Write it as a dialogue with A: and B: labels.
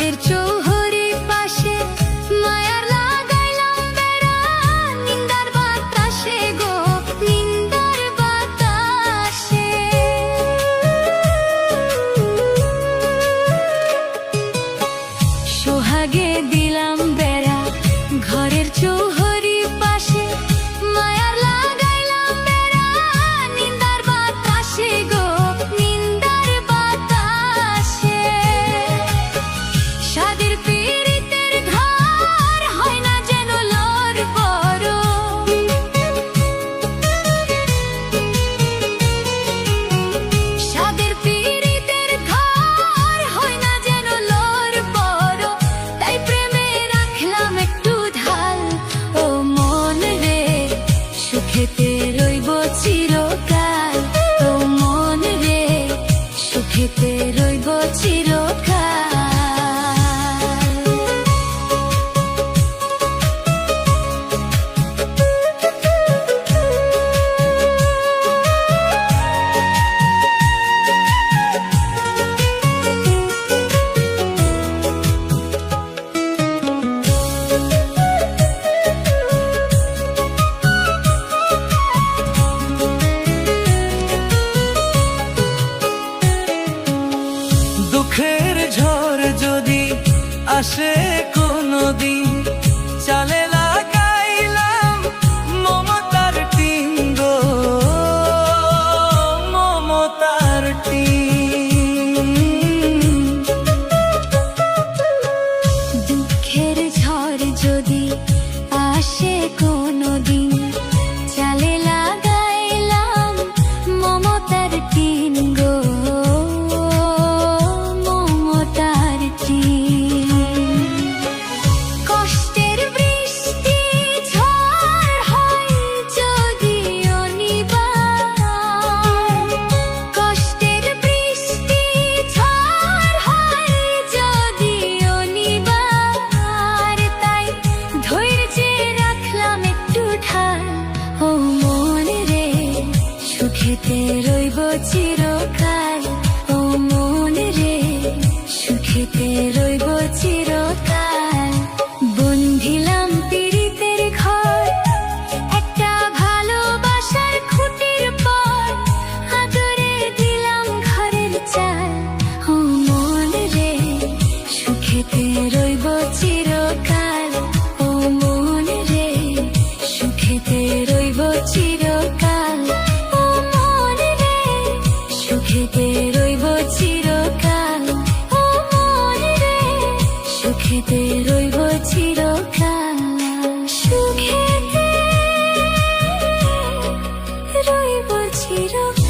A: ঘরের চৌহরি পাশে মায়ার লাগাইলাম বেড়া, নিন্দার বাতাসে গো নিন্দার বাতাসে। সোহাগে দিলাম বেড়া ঘরের চৌহরি পাশে, মায়ার লাগাইলাম বেড়া, নিন্দার বাতাসে গো নিন্দার বাতাসে। সাদের পীড়িতের ঘর হয় না যেন লোর বড়, সাদের পীড়িতের ঘর হয় না যেন লোর বড়, তাই প্রেমে রাখলাম একটু ঢাল। ও মন রে সুখেতে রইব চিরকাল, ও মন রে সুখেতে রইব চিরকাল।
B: দুঃখের ঝড় যদি আসে কোনদিন, চালে লাগাইলাম মমতার টিন গো, মমতার টিন।
A: দুঃখের ঝড় যদি আসে কোনদিন, চালে লাগাইলাম মমতার টিন গো, মমতার টিন। কষ্টের বৃষ্টি ঝড় হয় যদি অনিবার, কষ্টের বৃষ্টি ঝড় হয় যদি অনিবার, তাই ধৈর্যে রাখলাম একটু ঢাল। ও মন রে সুখেতে রইব চিরকাল, ও মন রে সুখেতে রইব চিরকাল। বন্ধিলাম পীড়িতের ঘর একটা ভালোবাসার খুঁটির পর, আদরে দিলাম ঘরের চাল। ও মন রে সুখেতে রইব চিরকাল, ও মন রে সুখেতে রইব চিরকাল, ও মন রে সুখেতে রইব চিরকাল, ও মন রে সুখেতে রইব চিরকাল, সুখেতে রইব চিরকাল।